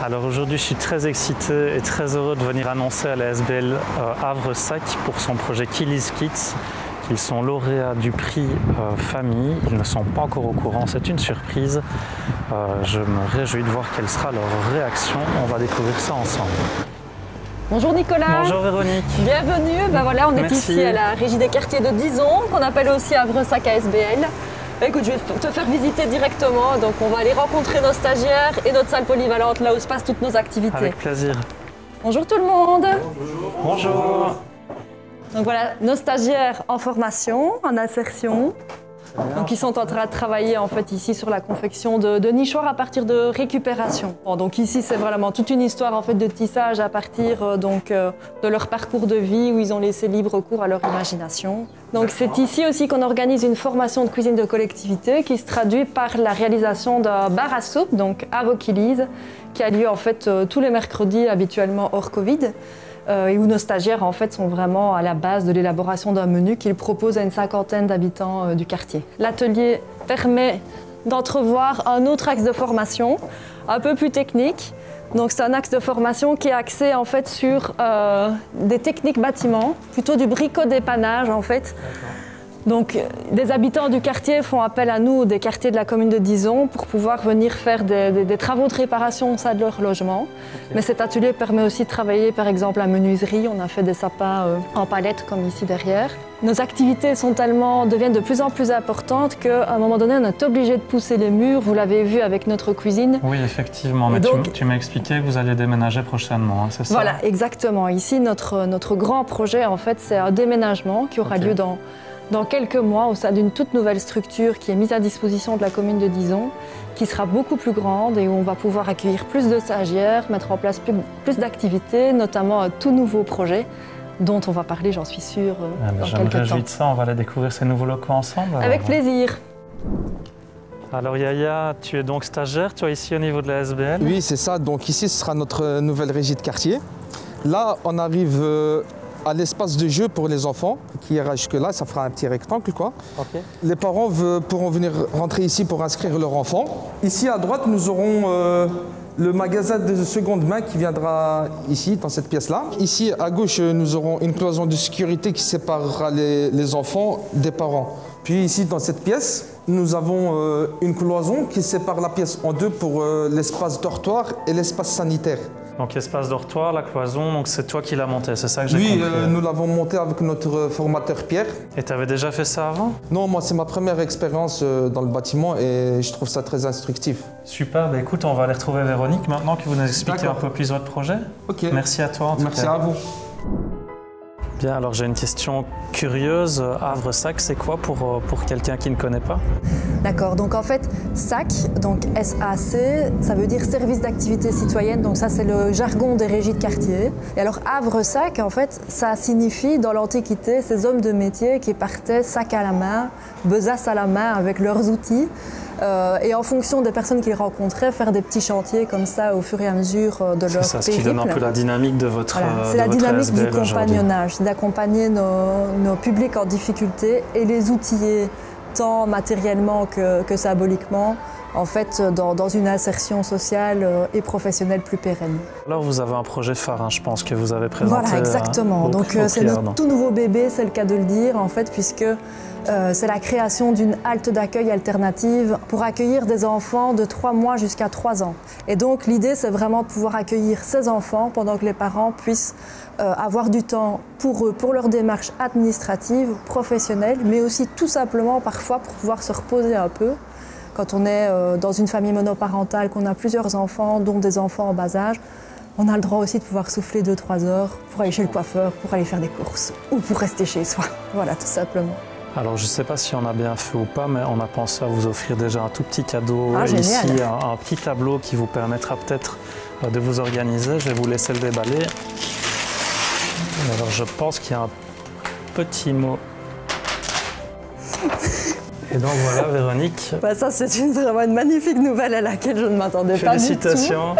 Alors aujourd'hui, je suis très excité et très heureux de venir annoncer à la SBL Havre-Sac pour son projet Killy's Kids qu'ils sont lauréats du prix famille. Ils ne sont pas encore au courant, c'est une surprise. Je me réjouis de voir quelle sera leur réaction. On va découvrir ça ensemble. Bonjour Nicolas. Bonjour Véronique. Bienvenue. Voilà, on est Merci. ici à la Régie des quartiers de Dizon, qu'on appelle aussi Havre-Sac ASBL. Écoute, je vais te faire visiter directement. Donc on va aller rencontrer nos stagiaires et notre salle polyvalente, là où se passent toutes nos activités. Avec plaisir. Bonjour tout le monde. Bonjour. Bonjour. Donc voilà, nos stagiaires en formation, en insertion. Donc ils sont en train de travailler en fait ici sur la confection de nichoirs à partir de récupération. Bon, donc ici c'est vraiment toute une histoire en fait de tissage à partir de leur parcours de vie où ils ont laissé libre cours à leur imagination. Donc c'est ici aussi qu'on organise une formation de cuisine de collectivité qui se traduit par la réalisation d'un bar à soupe, donc Havre Killy's, qui a lieu en fait tous les mercredis habituellement hors Covid. Et où nos stagiaires en fait sont vraiment à la base de l'élaboration d'un menu qu'ils proposent à une cinquantaine d'habitants du quartier. L'atelier permet d'entrevoir un autre axe de formation, un peu plus technique. Donc c'est un axe de formation qui est axé en fait sur des techniques bâtiments, plutôt du bricot-dépannage en fait. Donc, des habitants du quartier font appel à nous, des quartiers de la commune de Dizon, pour pouvoir venir faire des travaux de réparation au sein de leur logement. Okay. Mais cet atelier permet aussi de travailler, par exemple, la menuiserie. On a fait des sapins en palette, comme ici derrière. Nos activités deviennent de plus en plus importantes qu'à un moment donné, on est obligé de pousser les murs. Vous l'avez vu avec notre cuisine. Oui, effectivement. Mais donc, tu m'as expliqué que vous alliez déménager prochainement, hein, c'est ça? Voilà, exactement. Ici, notre grand projet, en fait, c'est un déménagement qui aura lieu dans quelques mois, au sein d'une toute nouvelle structure qui est mise à disposition de la commune de Dizon, qui sera beaucoup plus grande et où on va pouvoir accueillir plus de stagiaires, mettre en place plus d'activités, notamment un tout nouveau projet dont on va parler, j'en suis sûre, dans quelques temps. Je me réjouis de ça, on va aller découvrir ces nouveaux locaux ensemble. Avec plaisir. Alors Yaya, tu es donc stagiaire, toi ici au niveau de la SBL? Oui, c'est ça. Donc ici, ce sera notre nouvelle régie de quartier. Là, on arrive à l'espace de jeu pour les enfants, qui ira jusque-là, ça fera un petit rectangle, quoi. Okay. Les parents pourront venir rentrer ici pour inscrire leur enfant. Ici, à droite, nous aurons le magasin de seconde main qui viendra ici, dans cette pièce-là. Ici, à gauche, nous aurons une cloison de sécurité qui séparera les enfants des parents. Puis ici, dans cette pièce, nous avons une cloison qui sépare la pièce en deux pour l'espace dortoir et l'espace sanitaire. Donc espace dortoir, la cloison, donc c'est toi qui l'as monté, c'est ça que j'ai compris? Oui, nous l'avons monté avec notre formateur Pierre. Et tu avais déjà fait ça avant? Non, moi c'est ma première expérience dans le bâtiment et je trouve ça très instructif. Super, bah écoute, on va aller retrouver Véronique maintenant que vous nous expliquez un peu plus votre projet. Ok. Merci à toi en tout cas. Merci à vous. Bien, alors j'ai une question curieuse. Havre-Sac, c'est quoi pour quelqu'un qui ne connaît pas? D'accord, donc en fait, SAC, donc SAC, ça veut dire service d'activité citoyenne, donc ça c'est le jargon des régies de quartier. Et alors Havre-Sac, en fait, ça signifie dans l'Antiquité ces hommes de métier qui partaient sac à la main, besace à la main avec leurs outils. Et en fonction des personnes qu'ils rencontraient, faire des petits chantiers comme ça au fur et à mesure de leur périple. C'est ça, ce qui donne un peu la dynamique de votre voilà, c'est la dynamique du compagnonnage, c'est d'accompagner nos publics en difficulté et les outiller tant matériellement que symboliquement, en fait, dans une insertion sociale et professionnelle plus pérenne. Alors vous avez un projet phare, hein, je pense, que vous avez présenté. Voilà, exactement. Donc c'est notre tout nouveau bébé, c'est le cas de le dire, en fait, puisque c'est la création d'une halte d'accueil alternative pour accueillir des enfants de 3 mois jusqu'à 3 ans. Et donc l'idée, c'est vraiment de pouvoir accueillir ces enfants pendant que les parents puissent avoir du temps pour eux, pour leur démarche administrative, professionnelle, mais aussi tout simplement parfois pour pouvoir se reposer un peu. Quand on est dans une famille monoparentale, qu'on a plusieurs enfants, dont des enfants en bas âge, on a le droit aussi de pouvoir souffler 2-3 heures pour aller chez le coiffeur, pour aller faire des courses ou pour rester chez soi. Voilà, tout simplement. Alors je ne sais pas si on a bien fait ou pas, mais on a pensé à vous offrir déjà un tout petit cadeau ici, un petit tableau qui vous permettra peut-être de vous organiser. Je vais vous laisser le déballer. Alors je pense qu'il y a un petit mot. Et donc voilà, Véronique. Bah ça, c'est vraiment une magnifique nouvelle à laquelle je ne m'attendais pas du tout. Félicitations.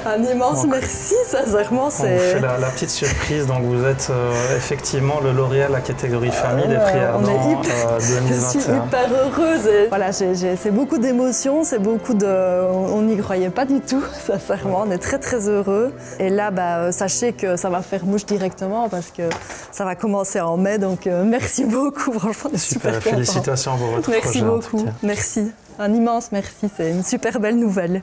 Un immense merci, sincèrement. On vous fait la petite surprise. Donc vous êtes effectivement le lauréat de la catégorie famille des prix Ardent 2021. Je suis hyper heureuse. Et voilà, c'est beaucoup d'émotions, c'est beaucoup de... On n'y croyait pas du tout, sincèrement. On est très très heureux. Et là, bah, sachez que ça va faire mouche directement parce que ça va commencer en mai. Donc merci beaucoup, franchement, on est super contents. Félicitations pour votre Merci projet. Merci beaucoup, merci. Un immense merci, c'est une super belle nouvelle.